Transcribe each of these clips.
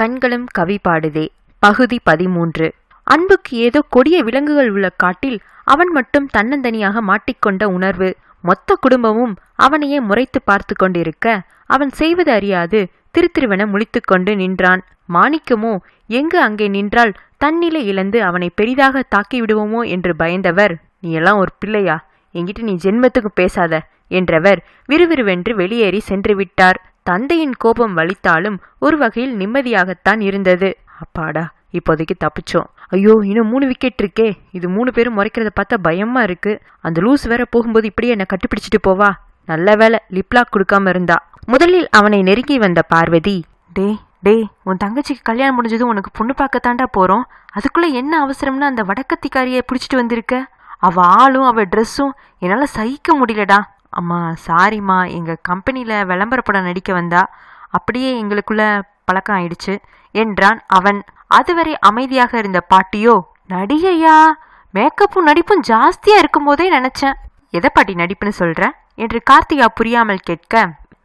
கண்களும் கவி பாடுதே. பகுதி 13. அன்புக்கு ஏதோ கொடிய விலங்குகள் உள்ள காட்டில் அவன் மட்டும் தன்னந்தனியாக மாட்டிக்கொண்ட உணர்வு. மொத்த குடும்பமும் அவனையே முறைத்து பார்த்து கொண்டிருக்க அவன் செய்வது அறியாது திருத்திருவென முழித்துக்கொண்டு நின்றான். மாணிக்கமோ எங்கு அங்கே நின்றால் தன்னிலை இழந்து அவனை பெரிதாக தாக்கிவிடுவோமோ என்று பயந்தவர், நீ எல்லாம் ஒரு பிள்ளையா, என்கிட்ட நீ ஜென்மத்துக்கு பேசாத என்றவர் விறுவிறுவென்று வெளியேறி சென்று விட்டார். தந்தையின் கோபம் வலித்தாலும் ஒரு வகையில் நிம்மதியாகத்தான் இருந்தது. அப்பாடா, இப்போதைக்கு தப்பிச்சோம். ஐயோ, இன்னும் 3 விக்கெட் இருக்கே. இது 3 பேரும் முறைக்கிறத பார்த்தா பயமா இருக்கு. அந்த லூஸ் வேற போகும்போது இப்படியே என்னை கட்டிப்பிடிச்சிட்டு போவா. நல்ல வேலை லிப்லாக் கொடுக்காம இருந்தா. முதலில் அவனை நெருங்கி வந்த பார்வதி, டே உன் தங்கச்சிக்கு கல்யாணம் முடிஞ்சதும் உனக்கு பொண்ணு பார்க்கத்தாண்டா போறோம். அதுக்குள்ள என்ன அவசரம்னு அந்த வடக்கத்திக்காரியை பிடிச்சிட்டு வந்திருக்க. அவ ஆளும் அவ ட்ரெஸ்ஸும் என்னால சகிக்க முடியலடா. அம்மா சாரிம்மா, எங்க கம்பெனியில விளம்பர படம் நடிக்க வந்தா, அப்படியே எங்களுக்குள்ள பழக்கம் ஆயிடுச்சு என்றான் அவன். அதுவரை அமைதியாக இருந்த பாட்டியோ, நடிகையா, மேக்கப்பும் நடிப்பும் ஜாஸ்தியா இருக்கும் போதே நினைச்சேன். எதை பாட்டி நடிப்புன்னு சொல்ற என்று கார்த்திகா புரியாமல் கேட்க,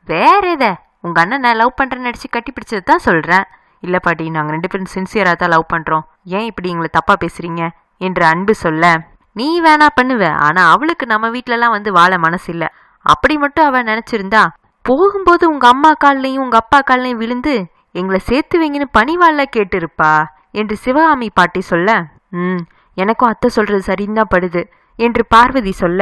வேற எதை, உங்க அண்ணன் நான் லவ் பண்றேன்னு நடிச்சு கட்டி பிடிச்சது தான் சொல்றேன். இல்ல பாட்டி, நாங்க 2 பேரும் சின்சியரா தான் லவ் பண்றோம். ஏன் இப்படி எங்களை தப்பா பேசுறீங்க என்று அன்பு சொல்ல, நீ வேணா பண்ணுவ, ஆனா அவளுக்கு நம்ம வீட்டுலலாம் வந்து வாழ மனசு இல்ல. அப்படி மட்டும் அவ நினைச்சிருந்தா போகும்போது உங்க அம்மா கால்லையும் உங்க அப்பா கால்லையும் விழுந்து எங்களை சேர்த்து வைங்கன்னு பணிவாள்ல கேட்டு இருப்பா என்று சிவகாமி பாட்டி சொல்ல, எனக்கும் அத்தை சொல்றது சரின்னு தான் படுது என்று பார்வதி சொல்ல,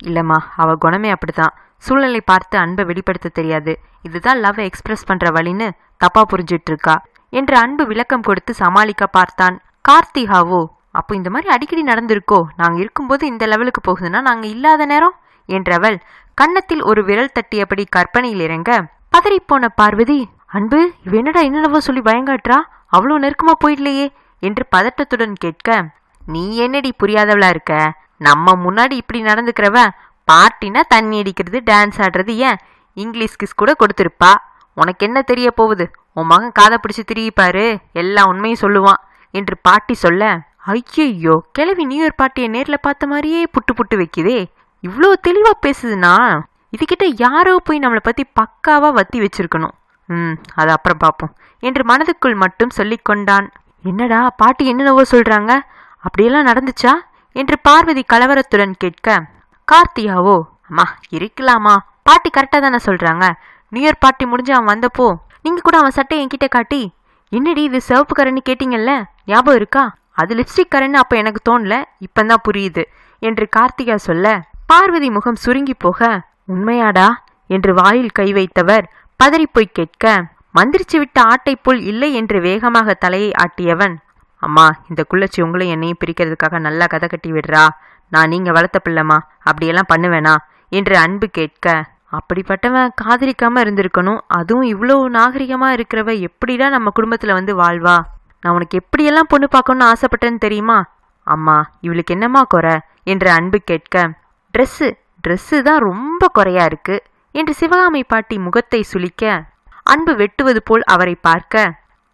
இல்லம்மா, அவ குணமே அப்படிதான். சூழ்நிலை பார்த்து அன்பை வெளிப்படுத்த தெரியாது. இதுதான் லவ் எக்ஸ்பிரஸ் பண்ற வழின்னு தப்பா புரிஞ்சிட்டு இருக்கா என்று அன்பு விளக்கம் கொடுத்து சமாளிக்க பார்த்தான். கார்த்திகாவோ, அப்போ இந்த மாதிரி அடிக்கடி நடந்திருக்கோ, நாங்க இருக்கும்போது இந்த லெவலுக்கு போகுதுன்னா நாங்க இல்லாத நேரம் என்றவள் கன்னத்தில் ஒரு விரல் தட்டியபடி கற்பனையில் இறங்க, பதறிப்போன பார்வதி, அன்பு இவ என்னடா என்னென்னவோ சொல்லி பயங்காட்டுறா, அவ்வளோ நெருக்கமா போயிடலையே என்று பதட்டத்துடன் கேட்க, நீ என்னடி புரியாதவளா இருக்க, நம்ம முன்னாடி இப்படி நடந்துக்கிறவ பார்ட்டினா தண்ணி அடிக்கிறது டான்ஸ் ஆடுறது ஏன் இங்கிலீஷ் கிஸ் கூட கொடுத்துருப்பா. உனக்கு என்ன தெரிய போகுது, உன் மகன் காதை பிடிச்சி திரும்பிப்பாரு, எல்லா உண்மையும் சொல்லுவான் என்று பாட்டி சொல்ல, ஐயோ கிழவி நியூ இயர் பார்ட்டியை நேரில் பார்த்த மாதிரியே புட்டு புட்டு வைக்குதே, இவ்வளோ தெளிவா பேசுதுன்னா இதுகிட்ட யாரோ போய் நம்மளை பத்தி பக்காவா வத்தி வச்சிருக்கணும். அது அப்புறம் பார்ப்போம் என்று மனதுக்குள் மட்டும் சொல்லி கொண்டான். என்னடா பாட்டி என்னென்னவோ சொல்றாங்க, அப்படியெல்லாம் நடந்துச்சா என்று பார்வதி கலவரத்துடன் கேட்க, கார்த்தியாவோ, அம்மா இருக்கலாமா, பாட்டி கரெக்டா தானே சொல்றாங்க. நியூ இயர் பார்ட்டி முடிஞ்சு அவன் வந்தப்போ நீங்க கூட அவன் சட்டை என்கிட்ட காட்டி, என்னடி இது சிவப்பு கரன்னு கேட்டீங்கல்ல, ஞாபகம் இருக்கா, அது லிப்ஸ்டிக் கரன்னு அப்ப எனக்கு தோணல, இப்பந்தான் புரியுது என்று கார்த்திகா சொல்ல, பார்வதி முகம் சுருங்கி போக, உண்மையாடா என்று வாயில் கை வைத்தவர் பதறிப்போய் கேட்க, மந்திரிச்சு விட்ட ஆட்டை போல் இல்லை என்று வேகமாக தலையை ஆட்டியவன், அம்மா இந்த குள்ளச்சி உங்களையும் என்னையும் பிரிக்கிறதுக்காக நல்லா கதை கட்டி விடுறா, நான் நீங்க வளர்த்த பிள்ளைமா, அப்படியெல்லாம் பண்ணுவேனா என்று அன்பு கேட்க, அப்படிப்பட்டவன் காதலிக்காம இருந்திருக்கணும், அதுவும் இவ்வளோ நாகரிகமா இருக்கிறவ எப்படிடா நம்ம குடும்பத்துல வந்து வாழ்வா, நான் உனக்கு எப்படியெல்லாம் பொண்ணு பார்க்கணும்னு ஆசைப்பட்டேன்னு தெரியுமா. அம்மா இவளுக்கு என்னம்மா குறை என்று அன்பு கேட்க, ட்ரெஸ்ஸு தான் ரொம்ப குறையா இருக்கு என்று சிவகாமி பாட்டி முகத்தை சுளிக்க, அன்பு வெட்டுவது போல் அவரை பார்க்க,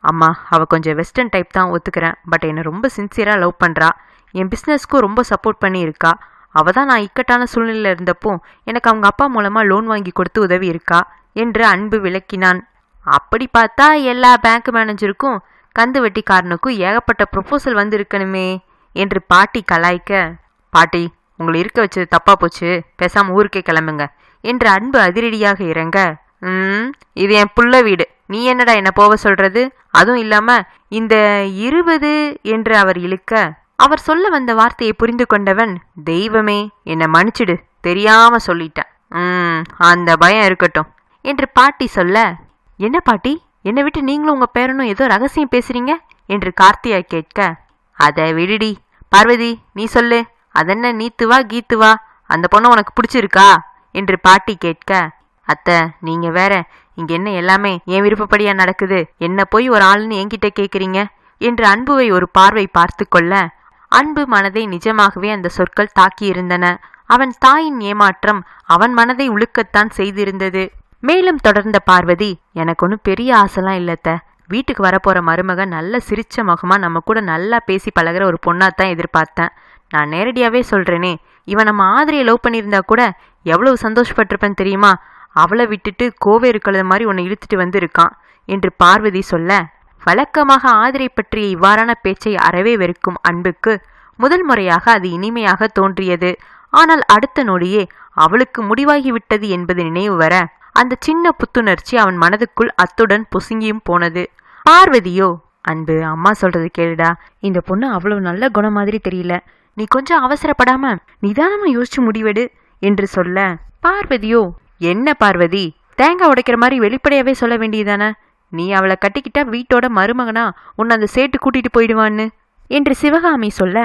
அம்மா அவ கொஞ்சம் வெஸ்டர்ன் டைப் தான் ஒத்துக்கிறேன், பட் என்னை ரொம்ப சின்சியரா லவ் பண்றா, என் பிஸ்னஸ்க்கும் ரொம்ப சப்போர்ட் பண்ணி இருக்கா, அவ தான் நான் இக்கட்டான சூழ்நிலையில் இருந்தப்போ எனக்கு அவங்க அப்பா மூலமா லோன் வாங்கி கொடுத்து உதவி இருக்கா என்று அன்பு விளக்கினான். அப்படி பார்த்தா எல்லா பேங்க் மேனேஜருக்கும் கந்து வெட்டிக்காரனுக்கும் ஏகப்பட்ட ப்ரொபோசல் வந்து இருக்கணுமே என்று பாட்டி கலாய்க்க, பாட்டி உங்களை இருக்க வச்சது தப்பா போச்சு, பேசாம ஊருக்கே கிளம்புங்க என்று அன்பு அதிரடியாக இறங்க, இது என் புள்ள வீடு, நீ என்னடா என்ன போக சொல்றது, அதுவும் இல்லாம இந்த 20 என்று அவர் இழுக்க, அவர் சொல்ல வந்த வார்த்தையை புரிந்து கொண்டவன், தெய்வமே என்னை மன்னிச்சிடு, தெரியாம சொல்லிட்டேன், அந்த பயம் இருக்கட்டும் என்று பாட்டி சொல்ல, என்ன பாட்டி என்னை விட்டு நீங்களும் உங்க பேரனும் ஏதோ ரகசியம் பேசுறீங்க என்று கார்த்தியா கேட்க, அதை விடுடி பார்வதி, நீ சொல்லு, அதென்ன நீத்துவா கீத்துவா, அந்த பொண்ணு உனக்கு பிடிச்சிருக்கா என்று பாட்டி கேட்க, அத்தை நீங்க வேற, இங்க என்ன எல்லாமே என் விருப்பப்படியா நடக்குது, என்ன போய் ஒரு ஆளுன்னு என்கிட்ட கேக்குறீங்க என்று அன்புவை ஒரு பார்வை பார்த்து கொள்ள, அன்பு மனதை நிஜமாகவே அந்த சொற்கள் தாக்கி இருந்தன. அவன் தாயின் ஏமாற்றம் அவன் மனதை உழுக்கத்தான் செய்திருந்தது. மேலும் தொடர்ந்த பார்வதி, எனக்கு ஒன்றும் பெரிய ஆசைலாம் இல்லத்த, வீட்டுக்கு வரப்போற மருமக நல்ல சிரிச்ச முகமா நம்ம கூட நல்லா பேசி பழகிற ஒரு பொண்ணாத்தான் எதிர்பார்த்தேன். நான் நேரடியாவே சொல்றேனே, இவன் நம்ம ஆதிரியை லவ் பண்ணியிருந்தா கூட எவ்வளவு சந்தோஷப்பட்டிருப்பேன்னு தெரியுமா, அவளை விட்டுட்டு கோவே இருக்கிறது மாதிரி உன்னை இழுத்துட்டு வந்து இருக்கான் என்று பார்வதி சொல்ல, வழக்கமாக ஆதிரை பற்றிய இவ்வாறான பேச்சை அறவே வெறுக்கும் அன்புக்கு முதல் முறையாக அது இனிமையாக தோன்றியது. ஆனால் அடுத்த நொடியே அவளுக்கு முடிவாகிவிட்டது என்பது நினைவு வர அந்த சின்ன புத்துணர்ச்சி அவன் மனதுக்குள் அத்துடன் பொசுங்கியும் போனது. பார்வதியோ, அன்பு, அம்மா சொல்றது கேளுடா, இந்த பொண்ணு அவ்வளவு நல்ல குணம் மாதிரி தெரியல, நீ கொஞ்சம் அவசரப்படாம நிதானமா யோசிச்சு முடிவெடு என்று சொல்ல, பார்வதியோ, என்ன பார்வதி, தேங்காய் உடைக்கிற மாதிரி வெளிப்படையாவே சொல்ல வேண்டியதானே, நீ அவளை கட்டிக்கிட்டா வீட்டோட மருமகனா உன்னை அந்த சேட்டு கூட்டிட்டு போயிடுவான்னு என்று சிவகாமி சொல்ல,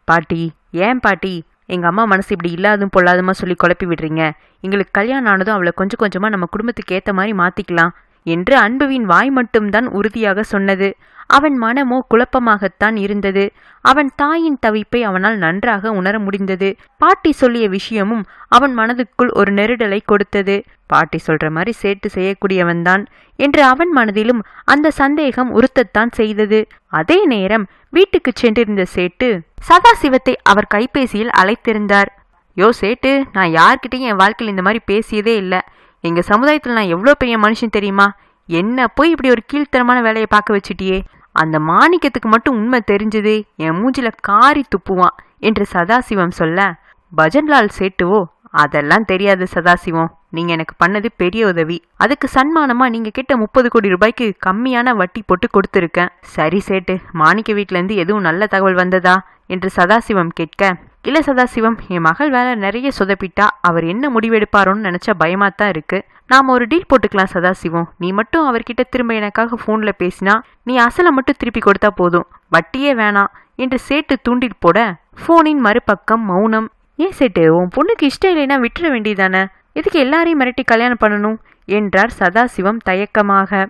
பாட்டி, ஏன் பாட்டி எங்க அம்மா மனசு இப்படி இல்லாதும் பொல்லாதுமா சொல்லி குழப்பி விடுறீங்க, எங்களுக்கு கல்யாணம் ஆனதும் அவளை கொஞ்சம் கொஞ்சமா நம்ம குடும்பத்துக்கு ஏத்த மாதிரி மாத்திக்கலாம் என்று அன்புவின் வாய் மட்டும்தான் உறுதியாக சொன்னது. அவன் மனமோ குழப்பமாகத்தான் இருந்தது. அவன் தாயின் தவிப்பை அவனால் நன்றாக உணர முடிந்தது. பாட்டி சொல்லிய விஷயமும் அவன் மனதுக்குள் ஒரு நெருடலை கொடுத்தது. பாட்டி சொல்ற மாதிரி சேட்டு செய்யக்கூடியவன்தான் என்று அவன் மனதிலும் அந்த சந்தேகம் உறுத்தத்தான் செய்தது. அதே நேரம் வீட்டுக்கு சென்றிருந்த சேட்டு சதாசிவத்தை அவர் கைபேசியில் அழைத்திருந்தார். யோ சேட்டு, நான் யார்கிட்டையும் என் வாழ்க்கையில் இந்த மாதிரி பேசியதே இல்லை. எங்க சமுதாயத்தில் நான் எவ்வளோ பெரிய மனுஷன் தெரியுமா? என்ன போய் இப்படி ஒரு கீழ்த்தரமான வேலையை பார்க்க வச்சுட்டியே. அந்த மாணிக்கத்துக்கு மட்டும் உண்மை தெரிஞ்சது என் மூஞ்சில காரி துப்புவான் என்று சதாசிவம் சொல்ல, பஜன்லால் சேட்டுவோ, அதெல்லாம் தெரியாது சதாசிவம், நீங்க எனக்கு பண்ணது பெரிய உதவி, அதுக்கு சன்மானமா நீங்க கிட்ட 30 கோடி ரூபாய்க்கு கம்மியான வட்டி போட்டு கொடுத்துருக்கேன். சரி சேட்டு, மாணிக்க வீட்டுல இருந்து எதுவும் நல்ல தகவல் வந்ததா என்று சதாசிவம் கேட்க, இல்ல சதாசிவம், என் மகள் வேலை நிறைய சொதப்பிட்டா அவர் என்ன முடிவெடுப்பாரோன்னு நினைச்சா பயமாத்தான் இருக்கு. நாம ஒரு டீல் போட்டுக்கலாம் சதாசிவம், நீ மட்டும் அவர்கிட்ட திரும்ப எனக்காக போன்ல பேசினா நீ அசலை மட்டும் திருப்பி கொடுத்தா போதும், வட்டியே வேணாம் என்று சேட்டு தூண்டில் போட போனின் மறுபக்கம் மௌனம். ஏன் சேட்டு, உன் பொண்ணுக்கு இஷ்டம் இல்லைன்னா விட்டுற வேண்டியதானே, எதுக்கு எல்லாரையும் மிரட்டி கல்யாணம் பண்ணணும் என்றார் சதாசிவம் தயக்கமாக.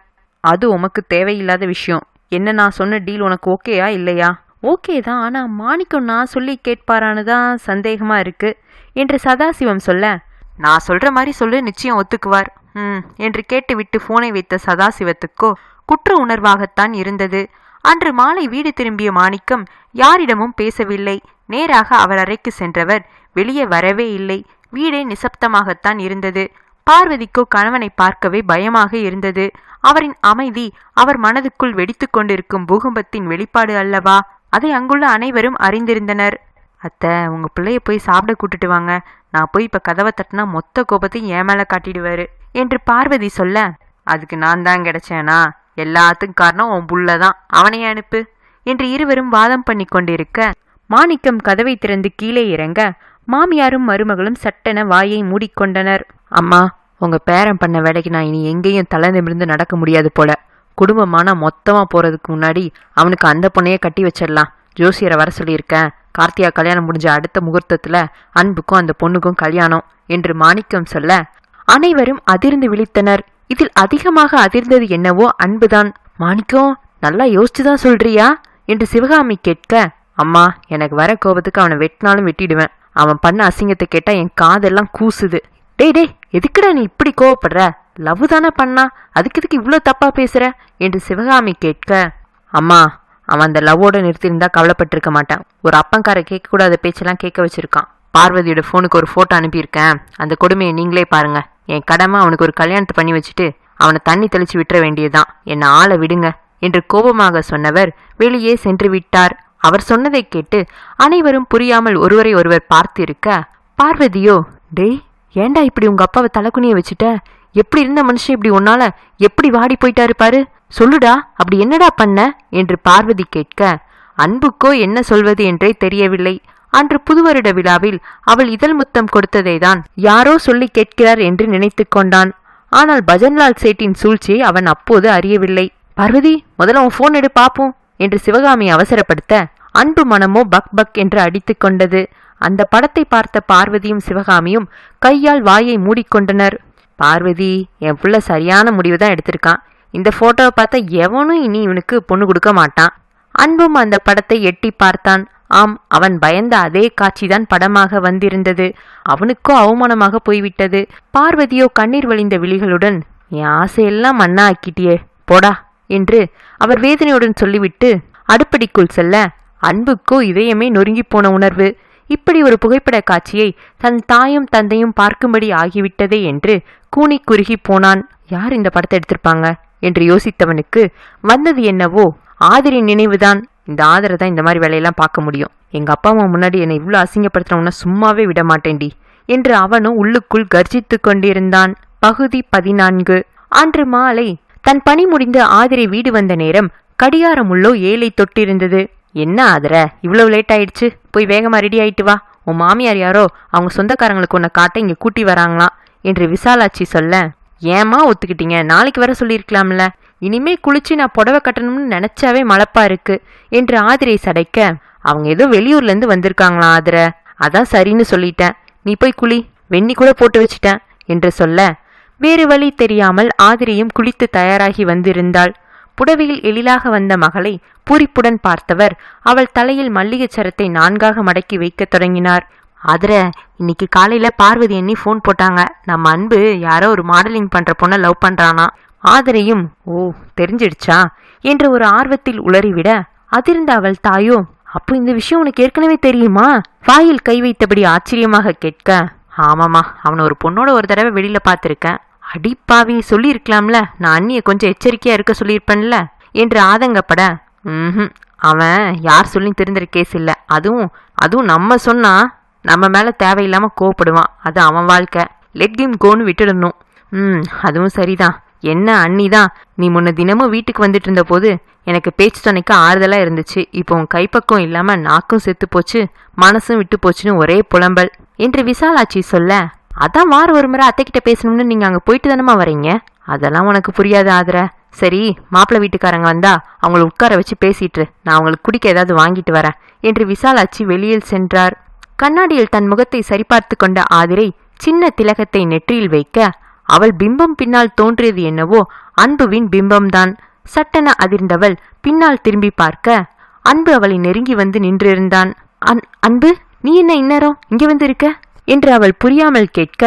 அது உமக்கு தேவையில்லாத விஷயம். என்ன, நான் சொன்ன டீல் உனக்கு ஓகேயா இல்லையா? ஓகே தான், ஆனா மாணிக்கம் நான் சொல்லி கேட்பாரான்னு தான் சந்தேகமா இருக்கு என்று சதாசிவம் சொல்ல, நான் சொல்ற மாதிரி சொல்லு, நிச்சயம் ஒத்துக்குவார் என்று கேட்டுவிட்டு போனை வைத்த சதாசிவத்துக்கோ குற்ற உணர்வாகத்தான் இருந்தது. அன்று மாலை வீடு திரும்பிய மாணிக்கம் யாரிடமும் பேசவில்லை. நேராக அவர் அறைக்கு சென்றவர் வெளியே வரவே இல்லை. வீடே நிசப்தமாகத்தான் இருந்தது. பார்வதிக்கோ கணவனை பார்க்கவே பயமாக இருந்தது. அவரின் அமைதி அவர் மனதுக்குள் வெடித்து கொண்டிருக்கும் பூகம்பத்தின் வெளிப்பாடு அல்லவா? அதை அங்குள்ள அனைவரும் அறிந்திருந்தனர். அத்தை, உங்க பிள்ளைய போய் சாப்பிட கூட்டிட்டு வாங்க, நான் போய் இப்ப கதவை தட்டினா மொத்த கோபத்தையும் என் மேல காட்டிடுவாரு என்று பார்வதி சொல்ல, அதுக்கு நான் தான் கிடைச்சேனா? எல்லாத்துக்கும் காரணம் உன் புள்ளதான், அவனையே அனுப்பு என்று இருவரும் வாதம் பண்ணி கொண்டிருக்க, மாணிக்கம் கதவை திறந்து கீழே இறங்க மாமியாரும் மருமகளும் சட்டென வாயை மூடிக்கொண்டனர். அம்மா, உங்க பேரன் பண்ண வேலைக்கு நான் இனி எங்கேயும் தலை நிமிர்ந்து நடக்க முடியாது போல. குடும்பமானா மொத்தமா போறதுக்கு முன்னாடி அவனுக்கு அந்த பொண்ணையே கட்டி வச்சிடலாம். ஜோசியரை வர சொல்லியிருக்கேன். கார்த்தியா கல்யாணம் முடிஞ்ச அடுத்த முகூர்த்தத்துல அன்புக்கும் அந்த பொண்ணுக்கும் கல்யாணம் என்று மாணிக்கம் சொல்ல அனைவரும் அதிர்ந்து விழித்தனர். இதில் அதிகமாக அதிர்ந்தது என்னவோ அன்புதான். மாணிக்கம், நல்லா யோசிச்சுதான் சொல்றியா என்று சிவகாமி கேட்க, அம்மா, எனக்கு வர கோபத்துக்கு அவனை வெட்டினாலும் வெட்டிடுவேன். அவன் பண்ண அசிங்கத்தை கேட்டா என் காதெல்லாம் கூசுது. டே, எதுக்குடா நீ இப்படி கோவப்படுற? லவ் தானே பண்ணா, அதுக்கு இவ்வளோ தப்பா பேசுற என்று சிவகாமி கேட்க, அம்மா, அவன் அந்த லவ்வோட நிறுத்திருந்தா கவலைப்பட்டிருக்க மாட்டான். ஒரு அப்பங்கார கேட்கக்கூடாத பேச்செல்லாம் கேட்க வச்சிருக்கான். பார்வதியோட போனுக்கு ஒரு போட்டோ அனுப்பியிருக்கேன், அந்த கொடுமையை நீங்களே பாருங்க. என் கடமை அவனுக்கு ஒரு கல்யாணத்தை பண்ணி வச்சுட்டு அவனை தண்ணி தெளிச்சு விட்டுற வேண்டியதுதான், என்னை ஆளை விடுங்க என்று கோபமாக சொன்னவர் வெளியே சென்று விட்டார். அவர் சொன்னதை கேட்டு அனைவரும் புரியாமல் ஒருவரை ஒருவர் பார்த்து இருக்க, பார்வதியோ, டேய், ஏண்டா இப்படி உங்க அப்பாவை தலைக்குனிய வச்சுட்ட? எப்படி இருந்த மனுஷன் இப்படி உன்னால எப்படி வாடி போயிட்டாரு பாரு, சொல்லுடா, அப்படி என்னடா பண்ண என்று பார்வதி கேட்க, அன்புக்கோ என்ன சொல்வது என்றே தெரியவில்லை. அன்று புதுவருட விழாவில் அவள் இதழ் முத்தம் கொடுத்ததை தான் யாரோ சொல்லி கேட்கிறார் என்று நினைத்து கொண்டான். ஆனால் பஜன்லால் சேட்டின் சூழ்ச்சியை அவன் அப்போது அறியவில்லை. பார்வதி, முதல்ல உன் போன் எடு பாப்போம் என்று சிவகாமி அவசரப்படுத்த அன்பு மனமோ பக் பக் என்று அடித்து கொண்டது. அந்த படத்தை பார்த்த பார்வதியும் சிவகாமியும் கையால் வாயை மூடிக்கொண்டனர். பார்வதி, என் புள்ள சரியான முடிவு தான் எடுத்திருக்கான். இந்த போட்டோவை பார்த்தா எவனும் இனி இவனுக்கு பொண்ணு கொடுக்க மாட்டான். அன்பும் அந்த படத்தை எட்டி பார்த்தான். ஆம், அவன் பயந்த அதே காட்சிதான் படமாக வந்திருந்தது. அவனுக்கோ அவமானமாக போய்விட்டது. பார்வதியோ கண்ணீர் வழிந்த விழிகளுடன், என் ஆசையெல்லாம் மண்ணா ஆக்கிட்டியே, போடா என்று அவர் வேதனையுடன் சொல்லிவிட்டு அடுப்படிக்குள் செல்ல அன்புக்கோ இதயமே நொறுங்கி போன உணர்வு. இப்படி ஒரு புகைப்பட காட்சியை தன் தாயும் தந்தையும் பார்க்கும்படி ஆகிவிட்டதே என்று கூனி குறுகி போனான். யார் இந்த படத்தை எடுத்திருப்பாங்க? என்று யோசித்தவனுக்கு வந்தது என்னவோ ஆதிரி நினைவுதான். இந்த ஆதரை தான் இந்த மாதிரி வேலையெல்லாம் பார்க்க முடியும். எங்க அப்பா அம்மா முன்னாடி என்னை இவ்வளவு அசிங்கப்படுத்தினவன சும்மாவே விட மாட்டேன்டி என்று அவனும் உள்ளுக்குள் கர்ஜித்து கொண்டிருந்தான். பகுதி 14. அன்று மாலை தன் பணி முடிந்து ஆதிரை வீடு வந்த நேரம் கடிகாரம் உள்ளோ 7 தொட்டிருந்தது. என்ன ஆதர, இவ்வளவு லேட் ஆயிடுச்சு, போய் வேகமா ரெடி ஆயிட்டு வா. உன் மாமியார் யாரோ அவங்க சொந்தக்காரங்களுக்கு உன்னை காட்ட இங்க கூட்டி வராங்களாம் என்று விசாலாட்சி சொல்ல, ஏமா ஒத்துக்கிட்டீங்க, நாளைக்கு வர சொல்லியிருக்கலாம்ல. இனிமே குளிச்சு நான் புடவை கட்டணும்னு நினைச்சாவே மலப்பா இருக்கு என்று ஆதிரை சடைக்க, அவங்க ஏதோ வெளியூர்ல இருந்து வந்திருக்காங்களாம் ஆதர, அதான் சரின்னு சொல்லிட்டேன், நீ போய் குளி, வெண்ணி கூட போட்டு வச்சிட்டேன் என்று சொல்ல, வேறு வழி தெரியாமல் ஆதிரையும் குளித்து தயாராகி வந்திருந்தாள். புடவையில் எழிலாக வந்த மகளை பூரிப்புடன் பார்த்தவர் அவள் தலையில் மல்லிகை சரத்தை 4ஆக மடக்கி வைக்க தொடங்கினார். ஆதர, இன்னைக்கு காலையில பார்வதி எண்ணி போன் போட்டாங்க, நம்ம அன்பு யாரோ ஒரு மாடலிங் பண்ற பொண்ணை லவ் பண்றானா. ஆதரையும் ஓ தெரிஞ்சிடுச்சா என்று ஒரு ஆர்வத்தில் உளறிவிட, அதிர்ந்த அவள் தாயோ, அப்போ இந்த விஷயம் உனக்கு ஏற்கனவே தெரியுமா? வாயில் கை வைத்தபடி ஆச்சரியமாக கேட்க, ஆமாமா, அவனை ஒரு பொண்ணோட ஒரு தடவை வெளியில பார்த்திருக்கேன். அடிப்பாவி, சொல்லியிருக்கலாம்ல, நான் அண்ணியை கொஞ்சம் எச்சரிக்கையா இருக்க சொல்லியிருப்பேன்ல என்று ஆதங்கப்பட, அவன் யார் சொல்லி தெரிஞ்சிரு கேஸ் இல்லை, அதுவும் நம்ம சொன்னா நம்ம மேல தேவையில்லாம கோவப்படுவான், அது அவன் வாழ்க்கை, லெட் ஹிம் கோன்னு விட்டுடணும். அதுவும் சரிதான். என்ன அண்ணிதான், நீ முன்ன தினமும் வீட்டுக்கு வந்துட்டு இருந்த போது எனக்கு பேச்சு துணைக்க ஆறுதலா இருந்துச்சு, இப்போ உன் கைப்பக்கம் இல்லாம நாக்கும் செத்து போச்சு, மனசும் விட்டு போச்சுன்னு ஒரே புலம்பல் என்று விசாலாட்சி சொல்ல, அதான் வாரம் ஒரு முறை அத்தைக்கிட்ட பேசணும்னு நீங்க அங்க போயிட்டு தானமா வரீங்க, அதெல்லாம் உனக்கு புரியாது ஆதர. சரி, மாப்பிள்ளை வீட்டுக்காரங்க வந்தா அவங்கள உட்கார வச்சு பேசிட்டு நான் அவங்களுக்கு குடிக்க ஏதாவது வாங்கிட்டு வரேன் என்று விசாலாட்சி வெளியில் சென்றார். கண்ணாடியில் தன் முகத்தை சரிபார்த்து கொண்ட ஆதிரை சின்ன திலகத்தை நெற்றியில் வைக்க, அவள் பிம்பம் பின்னால் தோன்றியது என்னவோ அன்புவின் பிம்பம்தான். சட்டென அதிர்ந்தவள் பின்னால் திரும்பி பார்க்க, அன்பு அவளை நெருங்கி வந்து நின்றிருந்தான். அன்பு, நீ என்ன இந்நேரம் இங்க வந்து இருக்க என்று அவள் புரியாமல் கேட்க,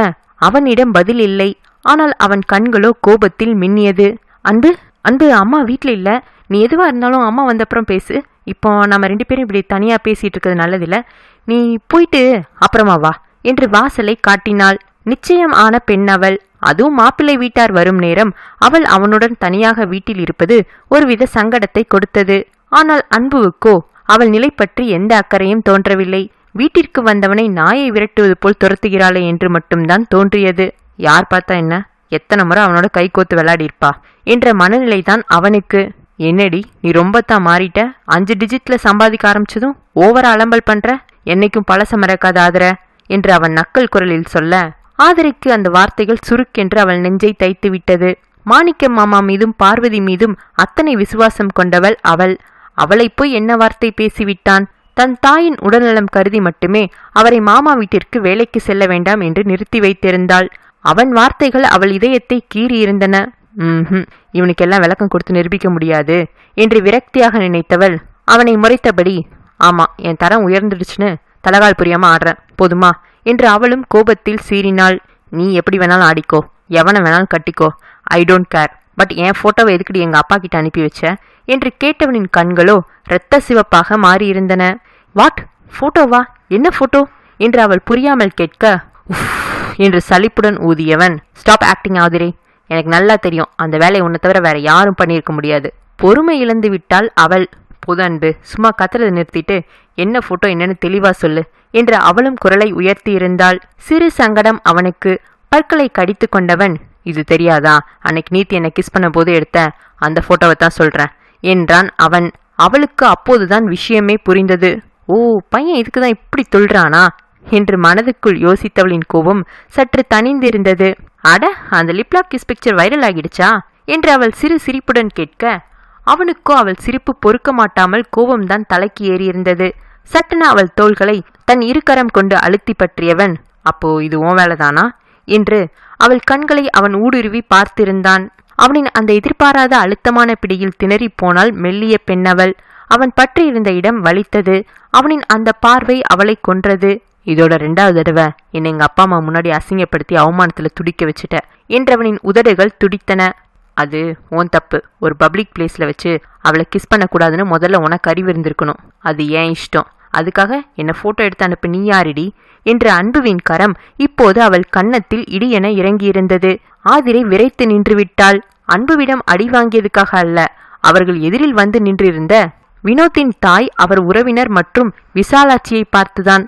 அவனிடம் பதில் இல்லை. ஆனால் அவன் கண்களோ கோபத்தில் மின்னியது. அன்பு, அம்மா வீட்டுல இல்ல, நீ எதுவா இருந்தாலும் அம்மா வந்தப்புறம் பேசு, இப்போ நம்ம 2 பேரும் இப்படி தனியா பேசிட்டு இருக்கிறது நல்லதில்ல, நீ போயிட்டு அப்புறமா வா என்று வாசலை காட்டினாள். நிச்சயம் ஆன பெண் அவள், அதுவும் மாப்பிள்ளை வீட்டார் வரும் நேரம் அவள் அவனுடன் தனியாக வீட்டில் இருப்பது ஒருவித சங்கடத்தை கொடுத்தது. ஆனால் அன்புவுக்கோ அவள் நிலை பற்றி எந்த அக்கறையும் தோன்றவில்லை. வீட்டிற்கு வந்தவனை நாயை விரட்டுவது போல் துரத்துகிறாளே என்று மட்டும்தான் தோன்றியது. யார் பார்த்தா என்ன, எத்தனை முறை அவனோட கை கோத்து விளையாடி இருப்பா என்ற மனநிலைதான் அவனுக்கு. என்னடி நீ ரொம்பத்தான் மாறிட்ட, 5 டிஜிட்ல சம்பாதிக்க ஆரம்பிச்சதும் ஓவரா அலம்பல் பண்ற, என்னைக்கும் பழச மறக்காத ஆதர என்று அவன் நக்கல் குரலில் சொல்ல, ஆதரைக்கு அந்த வார்த்தைகள் சுருக்கென்று அவள் நெஞ்சை தைத்து விட்டது. மாணிக்க மாமா மீதும் பார்வதி மீதும் அத்தனை விசுவாசம் கொண்டவள் அவள். அவளை போய் என்ன வார்த்தை பேசிவிட்டான்? தன் தாயின் உடல்நலம் கருதி மட்டுமே அவரை மாமா வீட்டிற்கு வேலைக்கு செல்ல வேண்டாம் என்று நிறுத்தி வைத்திருந்தாள். அவன் வார்த்தைகள் அவள் இதயத்தை கீறியிருந்தன. இவனுக்கெல்லாம் விளக்கம் கொடுத்து நிரூபிக்க முடியாது என்று விரக்தியாக நினைத்தவள் அவனை முறைத்தபடி, ஆமா, என் தரம் உயர்ந்துடுச்சுன்னு தலகால் புரியாம ஆடுறேன், போதுமா என்று அவளும் கோபத்தில் சீறினாள். நீ எப்படி வேணாலும் ஆடிக்கோ, எவனை வேணாலும் கட்டிக்கோ, ஐ டோன்ட் கேர், பட் என் போட்டோவை எதுக்கடி எங்க அப்பா கிட்ட அனுப்பி வச்ச என்று கேட்டவனின் கண்களோ இரத்த சிவப்பாக மாறியிருந்தன. வாட், போட்டோவா, என்ன போட்டோ என்று அவள் புரியாமல் கேட்க, என்று சலிப்புடன் ஊதியவன், ஸ்டாப் ஆக்டிங் ஆதிரை, எனக்கு நல்லா தெரியும் அந்த வேலையை உன்னை தவிர வேற யாரும் பண்ணியிருக்க முடியாது. பொறுமை இழந்து விட்டாள் அவள். பொது அன்பு, சும்மா கத்துறதை நிறுத்திட்டு என்ன போட்டோ என்னன்னு தெளிவா சொல்லு என்று அவளும் குரலை உயர்த்தி இருந்தாள். சிறு சங்கடம் அவனுக்கு. பற்களை கடித்து கொண்டவன், இது தெரியாதா, அன்னைக்கு நீத்தி என்னை கிஸ் பண்ண போது எடுத்த அந்த போட்டோவை தான் சொல்றேன் என்றான் அவன். அவளுக்கு அப்போதுதான் விஷயமே புரிந்தது. ஓ, பையன் இதுக்குதான் இப்படி சொல்றானா என்று மனதுக்குள் யோசித்தவளின் கோபம் சற்று தணிந்திருந்தது. அட, அந்த லிப்லாக் கிஸ் பிக்சர் வைரல் ஆகிடுச்சா என்று அவள் சிறு சிரிப்புடன் கேட்க, அவனுக்கோ அவள் சிரிப்பு பொறுக்க மாட்டாமல் கோபம்தான் தலைக்கு ஏறியிருந்தது. சட்டென அவள் தோள்களை தன் இருக்கரம் கொண்டு அழுத்தி பற்றியவன், அப்போ இது உன் வேலைதானா என்று அவள் கண்களை அவன் ஊடுருவி பார்த்திருந்தான். அவனின் அந்த எதிர்பாராத அழுத்தமான பிடியில் திணறி போனால் மெல்லிய பெண்ணவள். அவன் பற்றி இருந்த இடம் வலித்தது. அவனின் அந்த பார்வை அவளை கொன்றது. இதோட 2வது தடவை என்னை எங்க அப்பா அம்மா முன்னாடி அசிங்கப்படுத்தி அவமானத்துல துடிக்க வச்சுட்ட என்றவனின் உதடுகள் துடித்தன. அது உன் தப்பு. ஒரு பப்ளிக் பிளேஸ்ல வச்சு அவளை கிஸ் பண்ணக்கூடாதுன்னு முதல்ல உனக்கு அறிவு இருந்திருக்கணும். அது ஏன் இஷ்டம். அதுக்காக என்ன போட்டோ எடுத்து அனுப்பு நீ யாரிடி என்ற அன்புவின் கரம் இப்போது அவள் கன்னத்தில் இடியென இறங்கியிருந்தது. ஆதிரை விரைத்து நின்று விட்டாள். அன்புவிடம் அடி வாங்கியதுக்காக அல்ல, அவர்கள் எதிரில் வந்து நின்றிருந்த வினோத்தின் தாய், அவர் உறவினர் மற்றும் விசாலாட்சியை பார்த்துதான்.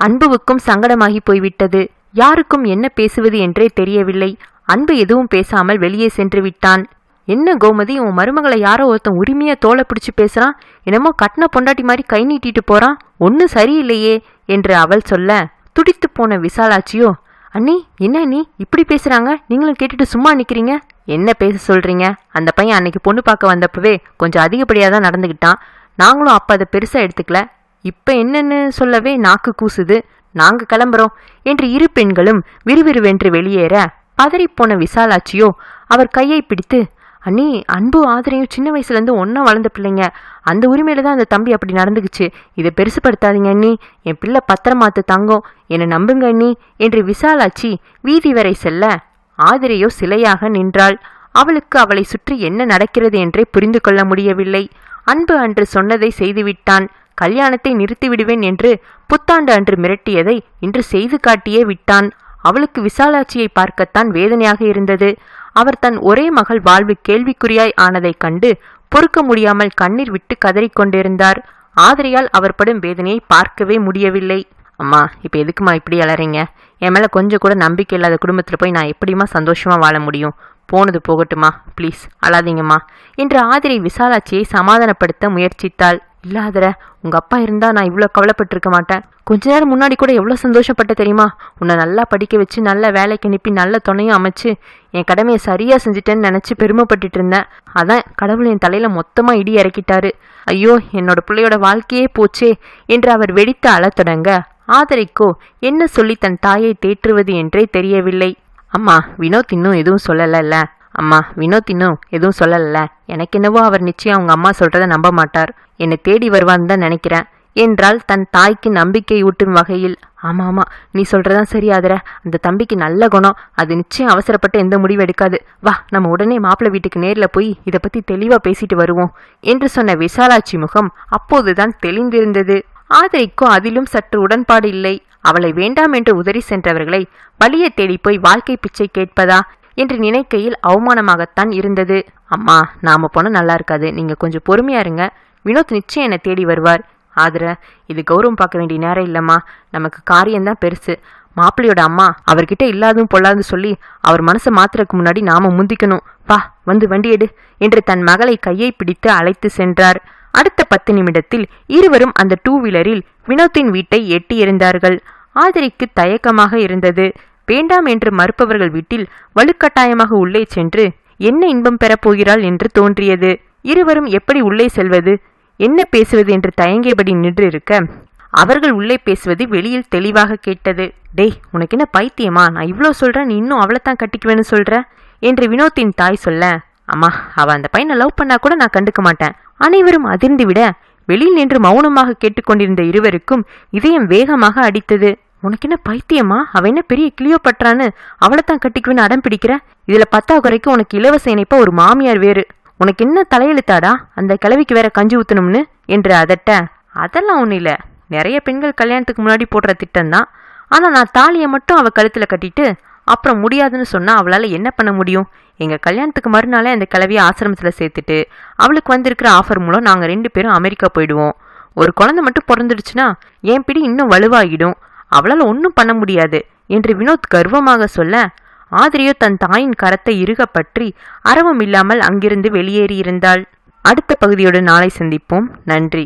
அன்புவுக்கும் சங்கடமாகி போய்விட்டது. யாருக்கும் என்ன பேசுவது என்றே தெரியவில்லை. அன்பு எதுவும் பேசாமல் வெளியே சென்று விட்டான். என்ன கோமதி, உன் மருமகளை யாரோ ஒருத்தன் உரிமையா தோலை பிடிச்சு பேசுறான், என்னமோ கட்டின பொண்டாட்டி மாதிரி கை நீட்டிட்டு போறான், ஒன்னும் சரியில்லையே என்று அவள் சொல்ல, துடித்து போன விசாலாட்சியோ, அண்ணி என்ன நீ இப்படி பேசுறாங்க, நீங்களும் கேட்டுட்டு சும்மா நிக்கிறீங்க, என்ன பேச சொல்றீங்க? அந்த பையன் அன்னைக்கு பொண்ணு பார்க்க வந்தப்பவே கொஞ்சம் அதிகப்படியாக தான் நடந்துகிட்டான். நாங்களும் அப்ப அதை பெருசா எடுத்துக்கல. இப்ப என்னன்னு சொல்லவே நாக்கு கூசுது. நாங்க கிளம்புறோம் என்று இரு பெண்களும் விறுவிறுவென்று வெளியேற, பதறிப்போன விசாலாட்சியோ அவர் கையை பிடித்து, அண்ணி, அன்பு ஆதரையும் சின்ன வயசுல இருந்து ஒன்னா வளர்ந்த பிள்ளைங்க, அந்த உரிமையில தான் அந்த தம்பி அப்படி நடந்துக்குச்சு, இதை பெருசுப்படுத்தாதீங்க அண்ணி, என் பிள்ளை பத்திரமாத்து தங்கம், என்னை நம்புங்க அண்ணி என்று விசாலாட்சி வீதி வரை செல்ல, ஆதிரையோ சிலையாக நின்றாள். அவளுக்கு அவளை சுற்றி என்ன நடக்கிறது என்றே புரிந்து கொள்ள முடியவில்லை. அன்பு அன்று சொன்னதை செய்துவிட்டான். கல்யாணத்தை நிறுத்திவிடுவேன் என்று புத்தாண்டு அன்று மிரட்டியதை இன்று செய்து காட்டியே விட்டான். அவளுக்கு விசாலாட்சியை பார்க்கத்தான் வேதனையாக இருந்தது. அவர் தன் ஒரே மகள் வாழ்வு கேள்விக்குறியாய் ஆனதைக் கண்டு பொறுக்க முடியாமல் கண்ணீர் விட்டு கதறிக்கொண்டிருந்தார். ஆதிரையால் அவர் படும் வேதனையை பார்க்கவே முடியவில்லை. அம்மா, இப்ப எதுக்குமா இப்படி அலறீங்க? என் மேல கொஞ்சம் கூட நம்பிக்கை இல்லாத குடும்பத்துல போய் நான் எப்படிமா சந்தோஷமா வாழ முடியும்? போனது போகட்டுமா, ப்ளீஸ் அழாதீங்கம்மா என்று ஆதிரை விசாலாட்சியை சமாதானப்படுத்த முயற்சித்தாள். இல்லாதர, உங்க அப்பா இருந்தா நான் இவ்வளோ கவலைப்பட்டிருக்க மாட்டேன். கொஞ்ச நேரம் முன்னாடி கூட எவ்வளோ சந்தோஷப்பட்ட தெரியுமா? உன்னை நல்லா படிக்க வச்சு நல்ல வேலைக்கு அனுப்பி நல்ல துணையும் அமைச்சு என் கடமையை சரியா செஞ்சுட்டேன்னு நினைச்சு பெருமைப்பட்டுட்டு இருந்தேன். அதான் கடவுள் என் தலையில மொத்தமா இடி இறக்கிட்டாரு. ஐயோ, என்னோட பிள்ளையோட வாழ்க்கையே போச்சே என்று அவர் வெடித்து அழத் தொடங்க, ஆதிரைக்கோ என்ன சொல்லி தன் தாயை தேற்றுவது என்றே தெரியவில்லை. அம்மா, வினோத் இன்னும் எதுவும் சொல்லல. அம்மா, வினோத் இன்னும் எதுவும் சொல்லல. எனக்கு என்னவோ அவர் நிச்சயம் அவங்க அம்மா சொல்றத நம்ப மாட்டார். என்னை தேடி வருவான்னு தான் நினைக்கிறேன் என்றால் தன் தாய்க்கு நம்பிக்கை ஊட்டும் வகையில். ஆமா ஆமா, நீ சொல்றதான் சரி ஆதர. அந்த தம்பிக்கு நல்ல குணம், அது நிச்சயம் அவசரப்பட்டு எந்த முடிவு எடுக்காது. வா, நம்ம உடனே மாப்பிள்ளை வீட்டுக்கு நேர்ல போய் இதை பத்தி தெளிவா பேசிட்டு வருவோம் என்று சொன்ன விசாலாட்சி முகம் அப்போதுதான் தெளிந்திருந்தது. ஆதிரைக்கோ அதிலும் சற்று உடன்பாடு இல்லை. அவளை வேண்டாம் என்று உதறி சென்றவர்களை வழியை தேடி போய் வாழ்க்கை பிச்சை கேட்பதா என்று நினைக்கையில் அவமானமாகத்தான் இருந்தது. அம்மா, நாம போன நல்லா இருக்காது, நீங்க கொஞ்சம் பொறுமையா இருங்க. வினோத் நிச்சயம் என்னை தேடி வருவார். ஆதர, இது கௌரவம் பார்க்க வேண்டிய நேரம் இல்லம்மா, நமக்கு காரியம்தான் பெருசு. மாப்பிள்ளையோட அம்மா அவர்கிட்ட இல்லாதும் பொல்லாதும் சொல்லி அவர் மனசை மாத்துறதுக்கு முன்னாடி நாம முந்திக்கணும். வா, வந்து வண்டி எடு என்று தன் மகளை கையை பிடித்து அழைத்து சென்றார். அடுத்த 10 நிமிடத்தில் இருவரும் அந்த 2 வீலரில் வினோத்தின் வீட்டை எட்டியிருந்தார்கள். ஆதிரைக்கு தயக்கமாக இருந்தது. வேண்டாம் என்று மறுப்பவர்கள் வீட்டில் வலுக்கட்டாயமாக உள்ளே சென்று என்ன இன்பம் பெறப் போகிறாள் என்று தோன்றியது. இருவரும் எப்படி உள்ளே செல்வது, என்ன பேசுவது என்று தயங்கியபடி நின்றிருக்க, அவர்கள் உள்ளே பேசுவது வெளியில் தெளிவாக கேட்டது. டேய், உனக்கு என்ன பைத்தியமா? நான் இவ்வளோ சொல்றேன், நீ இன்னும் அவளைத்தான் கட்டிக்குவேன்னு சொல்ற என்று வினோத்தின் தாய் சொல்ல, அம்மா, அவ அந்த பையனை லவ் பண்ணா கூட நான் கண்டுக்க மாட்டேன். அனைவரும் அதிர்ந்து விட வெளியில் நின்று மௌனமாக கேட்டுக்கொண்டிருந்த இருவருக்கும் இதயம் வேகமாக அடித்தது. உனக்கு என்ன பைத்தியமா? அவ என்ன பெரிய கிளியோபட்ரான்னு அவளைத்தான் கட்டிக்குவேன்னு அடம் பிடிக்கிற? இதுல 10 குறைக்கு உனக்கு இலவச இணைப்பா ஒரு மாமியார் வேறு. உனக்கு என்ன தலையெழுத்தாடா அந்த கிழவிக்கு வேற கஞ்சி ஊத்தணும்னு என்று அதட்ட, அதெல்லாம் ஒன்றும் இல்லை, நிறைய பெண்கள் கல்யாணத்துக்கு முன்னாடி போடுற திட்டம்தான். ஆனால் நான் தாலியை மட்டும் அவள் கழுத்தில் கட்டிட்டு அப்புறம் முடியாதுன்னு சொன்னால் அவளால் என்ன பண்ண முடியும்? எங்கள் கல்யாணத்துக்கு மறுநாளே அந்த கிழவியை ஆசிரமத்தில் சேர்த்துட்டு அவளுக்கு வந்திருக்கிற ஆஃபர் மூலம் நாங்கள் 2 பேரும் அமெரிக்கா போயிடுவோம். ஒரு குழந்தை மட்டும் பிறந்துடுச்சுன்னா என் பிடி இன்னும் வலுவாகிடும். அவளால் ஒன்றும் பண்ண முடியாது என்று வினோத் கர்வமாக சொல்ல, ஆதிரியோ தன் தாயின் கரத்தை இறுக பற்றி அரவம் இல்லாமல் அங்கிருந்து வெளியேறியிருந்தாள். அடுத்த பகுதியோடு நாளை சந்திப்போம். நன்றி.